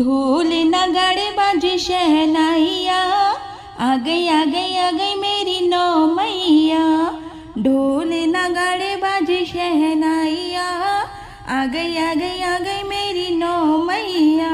ढोल नगाड़े बाजे शहनाइया, आ गई आ गई आ गई मेरी नौ मैया। ढोल नगाड़े बाजे शहनाइया, आ गई आ गई आ गई मेरी नौ मैया।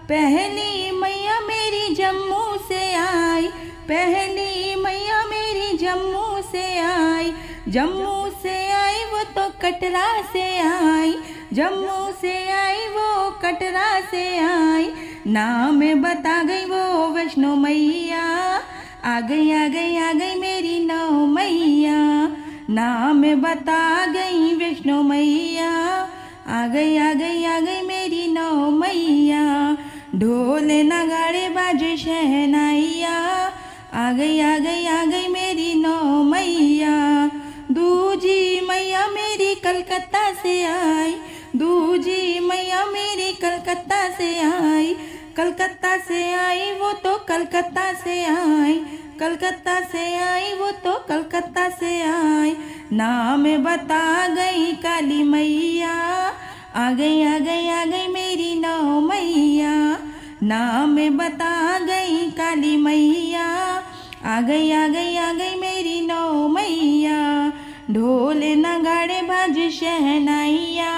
पहली मैया मेरी जम्मू से आई, पहली मैया मेरी जम्मू से आई। जम्मू से आई वो तो कटरा से आई, जम्मू से आई वो कटरा से आई। नाम बता गई वो वैष्णो मैया, आ गई आ गई आ गई मेरी नौ मैया। नाम बता गई वैष्णो मैया, आ गई आ गई आ गई मेरी नौ मैया। ढोल नगाड़े बाजे शहनाइया, आ गई आ गई आ गई मेरी नौ मैया। दूजी मैया मेरी कलकत्ता से आई, दूजी मैया मेरी कलकत्ता से आई। कलकत्ता से आई वो तो कलकत्ता से आई, कलकत्ता से आई वो तो कलकत्ता से आई। नाम बता गई काली मैया, आ गई आ गई आ गई मेरी नौ मैया। नाम बता गई काली मैया, आ गई आ गई आ गई मेरी नौ मैया। ढोल नगाड़े बाजे शहनाइया,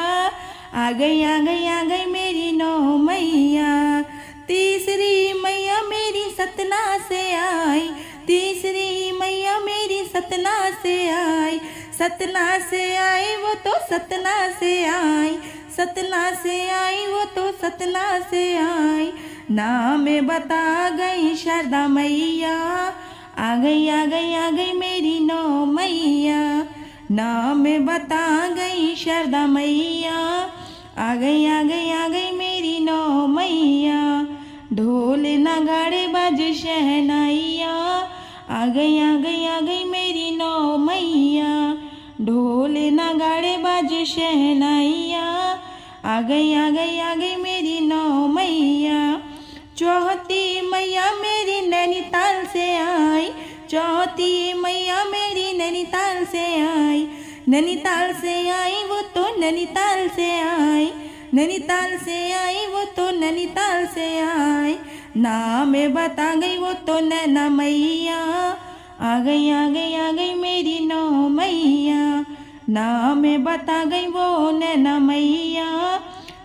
आ गई आ गई आ गई मेरी नौ मैया। तीसरी मैया मेरी सतना से आई, तीसरी मैया मेरी सतना से आई। सतना से आई वो तो सतना से आई, सतना से आई वो तो सतना से आई। नाम बता गई शारदा मैया, आ गई आ गई आ गई मेरी नौ मैया। नाम बता गई शारदा मैया, आ गई आ गई आ गई मेरी नौ मैया। ढोल नगाड़े बाजे शहनाइया, आ गई आ गई आ गई मेरी नौ मैया। ढोल नगाड़े बाजे शहनाइया, आ गई आ गई आ गई मेरी नौ मैया। चौथी मैया मेरी नैनीताल से आई, चौथी मैया मेरी नैनीताल से आई। नैनीताल से आई वो तो नैनीताल से आई, नैनीताल से आई वो तो नैनीताल से आई। नाम बता गई वो तो नैना मैया, आ गई आ गई आ गई मेरी नौ मैया। नाम बता गई वो नैना मैया,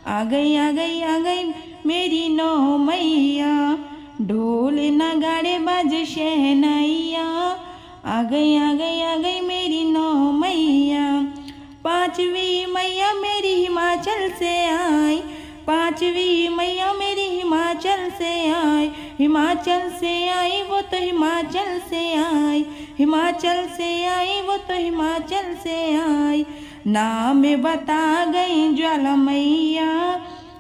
आ गई आ गई आ गई मेरी नौ मैया। ढोल नगाड़े बाजे शहनाइया, आ गई आ गई आ गई मेरी नौ मैया। पांचवी मैया मेरी हिमाचल से आई, पांचवी मैया मेरी हिमाचल से आई। हिमाचल से आई वो तो हिमाचल से आई, हिमाचल से आई वो तो हिमाचल से आई। नाम बता गई ज्वाला मैया,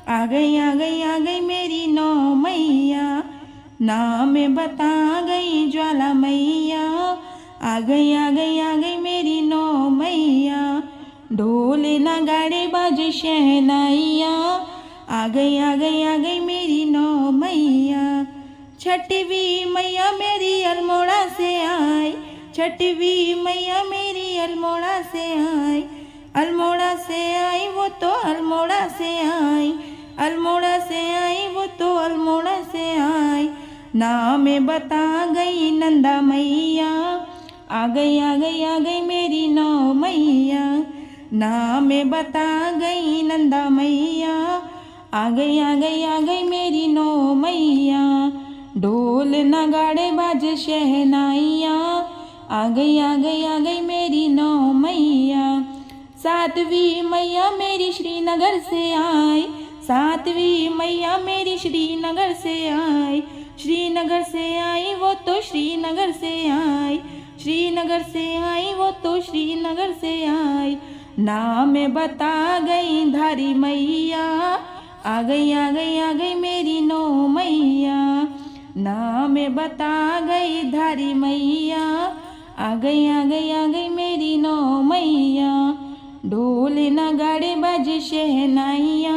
आ गई आ गई आ गई मेरी नौ मैया। नाम बता गई ज्वाला मैया, आ गई आ गई आ गई मेरी नौ मैया। ढोल नगाड़े बाजे शहनाइया, आ गई आ गई आ गई मेरी नौ मैया। छठवीं मैया मेरी अल्मोड़ा से आई, छठवीं मैया मेरी अल्मोड़ा से आई। अल्मोड़ा से आई वो तो अल्मोड़ा से आई, अल्मोड़ा से आई वो तो अल्मोड़ा से आई। नाम बता गई नंदा मैया, आ गई आ गई आ गई मेरी नौ मैया। नाम बता गई नंदा मैया, आ गई आ गई आ गई मेरी नौ मैया। ढोल नगाड़े बाजे शहनाइया, आ गई आ गई आ गई मेरी नौ मैया। सातवीं मैया मेरी श्रीनगर से आई, सातवीं मैया मेरी श्रीनगर से आई। श्रीनगर से आई वो तो श्रीनगर से आई, श्रीनगर से आई वो तो श्रीनगर से आई। नाम बता गई धारी मैया, आ गई आ गई आ गई मेरी नौ मैया। नाम बता गई धारी मैया, आ गई आ गई आ गई मेरी नौ मैया। ढोल नगाड़े बाजे शहनाइया,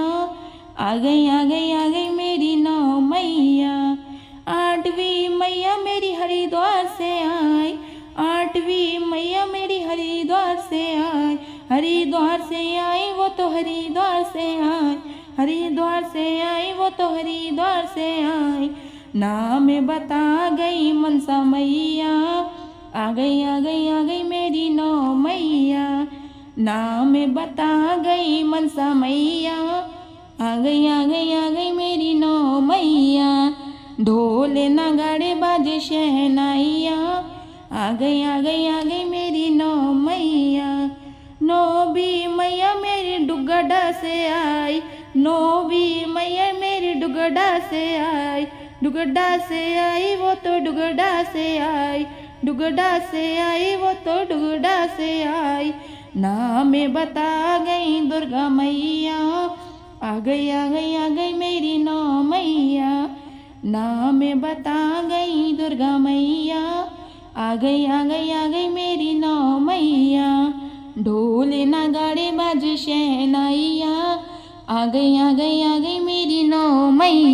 आ गई आ गई आ गई मेरी नौ मैया। आठवीं मैया मेरी हरिद्वार से आई, आठवीं मैया मेरी हरिद्वार से आई। हरिद्वार से आई वो तो हरिद्वार से आई, हरिद्वार से आई, वो तो हरिद्वार से आई। नाम बता गई मनसा मैया, आ गई आ गई आ गई मेरी नौ मैया। नाम बता गई मनसा मैया, आ गई आ गई आ गई मेरी नौ मैया। ढोल नगाड़े बाजे शहनाइया, आ गई आ गई आ गई मेरी नौ मैया। नौ भी मैया मेरी डुगडा से आई, नौ भी मैया मेरी डुगडा से आई। डुगडा से आई, वो तो डुगडा से आई, डुगडा से आई, वो तो डुगडा से आई। नाम बता गई दुर्गा मैया, आ गई आ गई आ गई मेरी नौ मैया। नाम बता गई दुर्गा मैया, आ गई आ गई आ गई मेरी नौ मैया। ढोल नगाड़े बाज शहनाइया, आ गई आ गई आ गई मेरी नौ मैया।